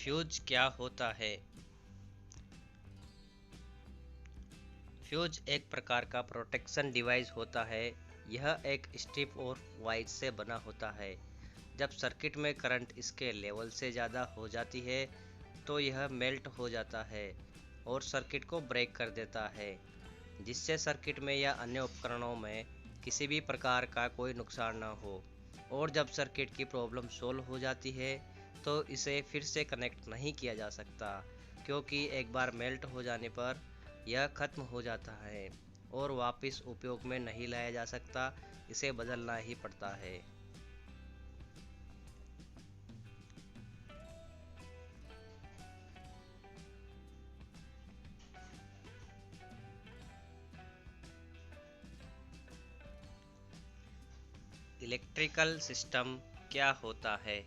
Fuse क्या होता है? फ्यूज एक प्रकार का प्रोटेक्शन डिवाइस होता है। यह एक स्ट्रिप और वायर से बना होता है। जब सर्किट में करंट इसके लेवल से ज़्यादा हो जाती है तो यह मेल्ट हो जाता है और सर्किट को ब्रेक कर देता है, जिससे सर्किट में या अन्य उपकरणों में किसी भी प्रकार का कोई नुकसान न हो। और जब सर्किट की प्रॉब्लम सोल्व हो जाती है तो इसे फिर से कनेक्ट नहीं किया जा सकता, क्योंकि एक बार मेल्ट हो जाने पर यह खत्म हो जाता है और वापस उपयोग में नहीं लाया जा सकता। इसे बदलना ही पड़ता है। इलेक्ट्रिकल सिस्टम क्या होता है?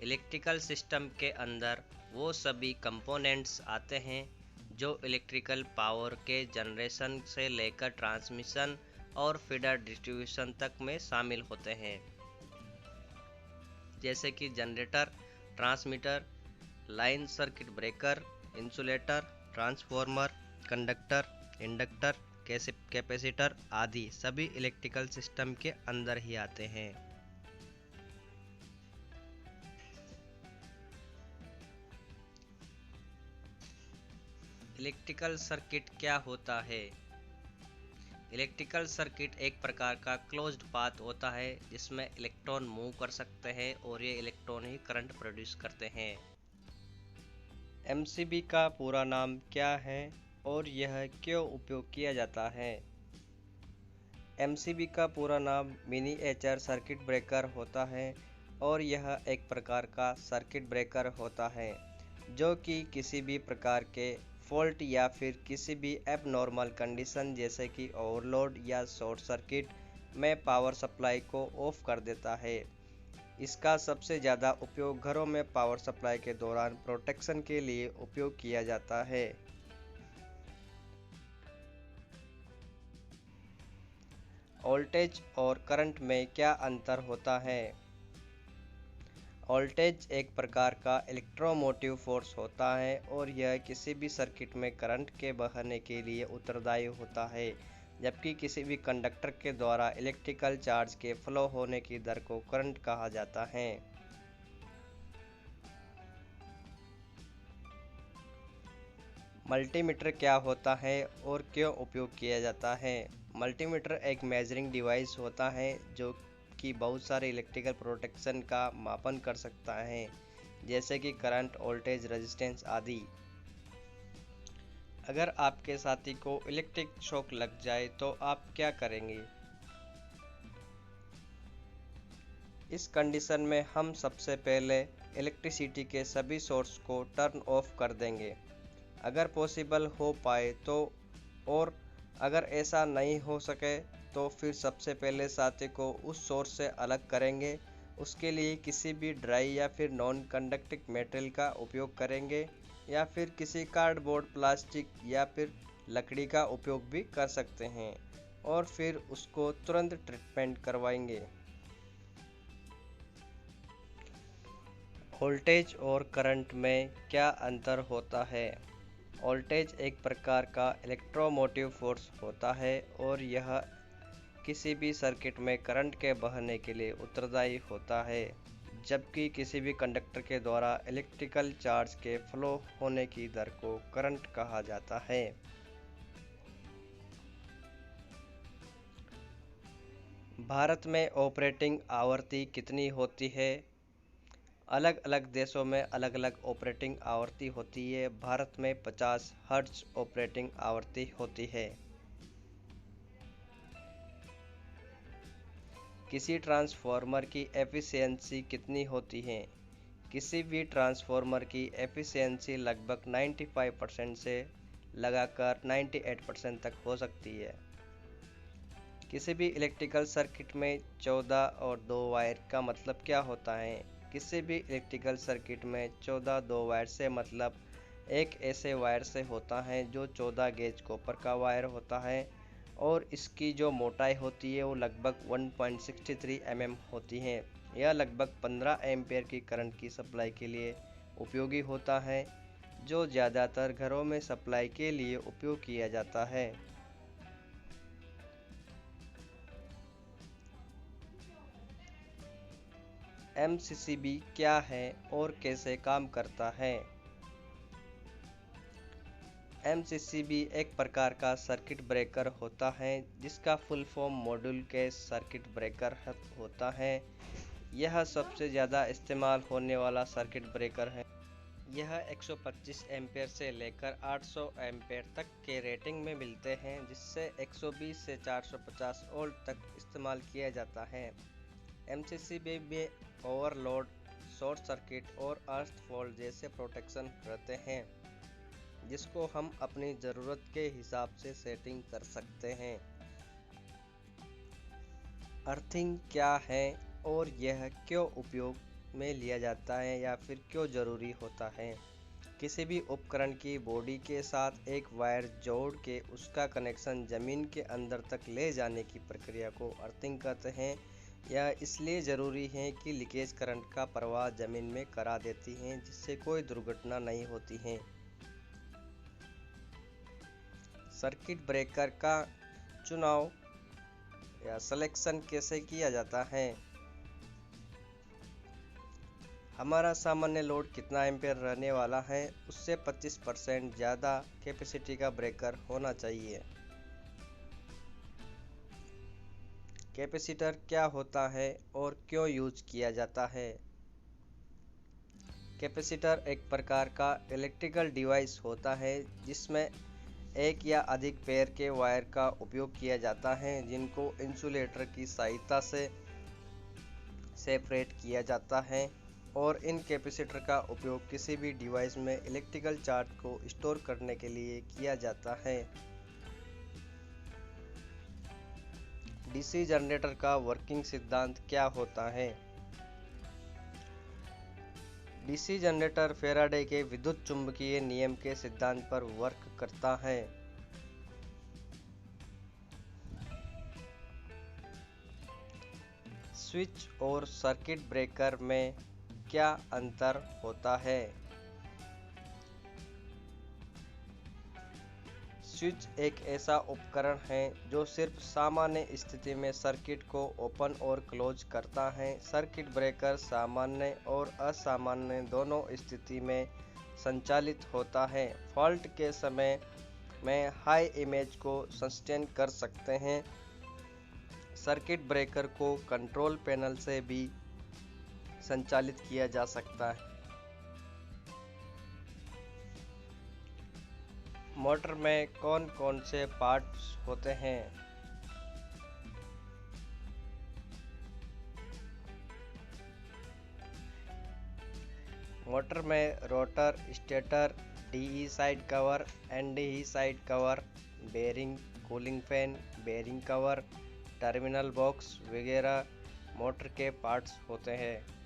इलेक्ट्रिकल सिस्टम के अंदर वो सभी कंपोनेंट्स आते हैं जो इलेक्ट्रिकल पावर के जनरेशन से लेकर ट्रांसमिशन और फीडर डिस्ट्रीब्यूशन तक में शामिल होते हैं, जैसे कि generator, transmitter, line circuit breaker, insulator, transformer, conductor, inductor, capacitor आदि सभी इलेक्ट्रिकल सिस्टम के अंदर ही आते हैं। इलेक्ट्रिकल सर्किट क्या होता है? इलेक्ट्रिकल सर्किट एक प्रकार का क्लोज्ड पाथ होता है जिसमें इलेक्ट्रॉन मूव कर सकते हैं और ये इलेक्ट्रॉन ही करंट प्रोड्यूस करते हैं। एमसीबी का पूरा नाम क्या है और यह क्यों उपयोग किया जाता है? एमसीबी का पूरा नाम मिनिएचर सर्किट ब्रेकर होता है और यह एक प्रकार का सर्किट ब्रेकर होता है जो कि किसी भी प्रकार के फॉल्ट या फिर किसी भी एबनॉर्मल कंडीशन जैसे कि ओवरलोड या शॉर्ट सर्किट में पावर सप्लाई को ऑफ कर देता है। इसका सबसे ज़्यादा उपयोग घरों में पावर सप्लाई के दौरान प्रोटेक्शन के लिए उपयोग किया जाता है। वोल्टेज और करंट में क्या अंतर होता है? वोल्टेज एक प्रकार का इलेक्ट्रोमोटिव फोर्स होता है और यह किसी भी सर्किट में करंट के बहने के लिए उत्तरदायी होता है, जबकि किसी भी कंडक्टर के द्वारा इलेक्ट्रिकल चार्ज के फ्लो होने की दर को करंट कहा जाता है। मल्टीमीटर क्या होता है और क्यों उपयोग किया जाता है? मल्टीमीटर एक मेजरिंग डिवाइस होता है जो कि बहुत सारे इलेक्ट्रिकल प्रोटेक्शन का मापन कर सकता है, जैसे कि करंट, वोल्टेज, रेजिस्टेंस आदि। अगर आपके साथी को इलेक्ट्रिक शॉक लग जाए तो आप क्या करेंगे? इस कंडीशन में हम सबसे पहले इलेक्ट्रिसिटी के सभी सोर्स को टर्न ऑफ कर देंगे, अगर पॉसिबल हो पाए तो। और अगर ऐसा नहीं हो सके तो फिर सबसे पहले साथी को उस सोर्स से अलग करेंगे। उसके लिए किसी भी ड्राई या फिर नॉन कंडक्टिंग मेटेरियल का उपयोग करेंगे या फिर किसी कार्डबोर्ड, प्लास्टिक या फिर लकड़ी का उपयोग भी कर सकते हैं और फिर उसको तुरंत ट्रीटमेंट करवाएंगे। वोल्टेज और करंट में क्या अंतर होता है? वोल्टेज एक प्रकार का इलेक्ट्रोमोटिव फोर्स होता है और यह किसी भी सर्किट में करंट के बहने के लिए उत्तरदायी होता है, जबकि किसी भी कंडक्टर के द्वारा इलेक्ट्रिकल चार्ज के फ्लो होने की दर को करंट कहा जाता है। भारत में ऑपरेटिंग आवृत्ति कितनी होती है? अलग अलग देशों में अलग अलग ऑपरेटिंग आवृत्ति होती है। भारत में 50 हर्ट्ज ऑपरेटिंग आवृत्ति होती है। किसी ट्रांसफार्मर की एफिशिएंसी कितनी होती है? किसी भी ट्रांसफार्मर की एफिशिएंसी लगभग 95% से लगाकर 98% तक हो सकती है। किसी भी इलेक्ट्रिकल सर्किट में 14 और 2 वायर का मतलब क्या होता है? किसी भी इलेक्ट्रिकल सर्किट में 14 2 वायर से मतलब एक ऐसे वायर से होता है जो 14 गेज कॉपर का वायर होता है और इसकी जो मोटाई होती है वो लगभग 1.63 mm होती है। यह लगभग 15 एम्पीयर की करंट की सप्लाई के लिए उपयोगी होता है, जो ज़्यादातर घरों में सप्लाई के लिए उपयोग किया जाता है। एमसीसीबी क्या है और कैसे काम करता है? एमसीसीबी एक प्रकार का सर्किट ब्रेकर होता है, जिसका full form module case circuit breaker होता है। यह सबसे ज़्यादा इस्तेमाल होने वाला सर्किट ब्रेकर है। यह 125 एम्पेयर से लेकर 800 एम्पेयर तक के रेटिंग में मिलते हैं, जिससे 120 से 450 वोल्ट तक इस्तेमाल किया जाता है। एमसीसीबी में ओवरलोड, शॉर्ट सर्किट और अर्थ फॉल्ट जैसे प्रोटेक्शन रहते हैं, जिसको हम अपनी ज़रूरत के हिसाब से सेटिंग कर सकते हैं। अर्थिंग क्या है और यह क्यों उपयोग में लिया जाता है या फिर क्यों ज़रूरी होता है? किसी भी उपकरण की बॉडी के साथ एक वायर जोड़ के उसका कनेक्शन ज़मीन के अंदर तक ले जाने की प्रक्रिया को अर्थिंग कहते हैं। यह इसलिए ज़रूरी है कि लीकेज करंट का प्रवाह ज़मीन में करा देती है, जिससे कोई दुर्घटना नहीं होती है। सर्किट ब्रेकर का चुनाव या सिलेक्शन कैसे किया जाता है? हमारा सामान्य लोड कितना एम्पेयर रहने वाला है, उससे 25% ज़्यादा कैपेसिटी का ब्रेकर होना चाहिए। कैपेसिटर क्या होता है और क्यों यूज किया जाता है? कैपेसिटर एक प्रकार का इलेक्ट्रिकल डिवाइस होता है, जिसमें एक या अधिक पेयर के वायर का उपयोग किया जाता है, जिनको इंसुलेटर की सहायता से सेपरेट किया जाता है, और इन कैपेसिटर का उपयोग किसी भी डिवाइस में इलेक्ट्रिकल चार्ज को स्टोर करने के लिए किया जाता है। डीसी जनरेटर का वर्किंग सिद्धांत क्या होता है? डीसी जनरेटर फैराडे के विद्युत चुंबकीय नियम के सिद्धांत पर वर्क करता है। स्विच और सर्किट ब्रेकर में क्या अंतर होता है? स्विच एक ऐसा उपकरण है जो सिर्फ सामान्य स्थिति में सर्किट को ओपन और क्लोज करता है। सर्किट ब्रेकर सामान्य और असामान्य दोनों स्थिति में संचालित होता है। फॉल्ट के समय में हाई इमेज को सस्टेन कर सकते हैं। सर्किट ब्रेकर को कंट्रोल पैनल से भी संचालित किया जा सकता है। मोटर में कौन कौन से पार्ट्स होते हैं? मोटर में rotor, stator, DE side cover, NDE side cover, bearing, cooling fan, bearing cover, terminal box वगैरह मोटर के पार्ट्स होते हैं।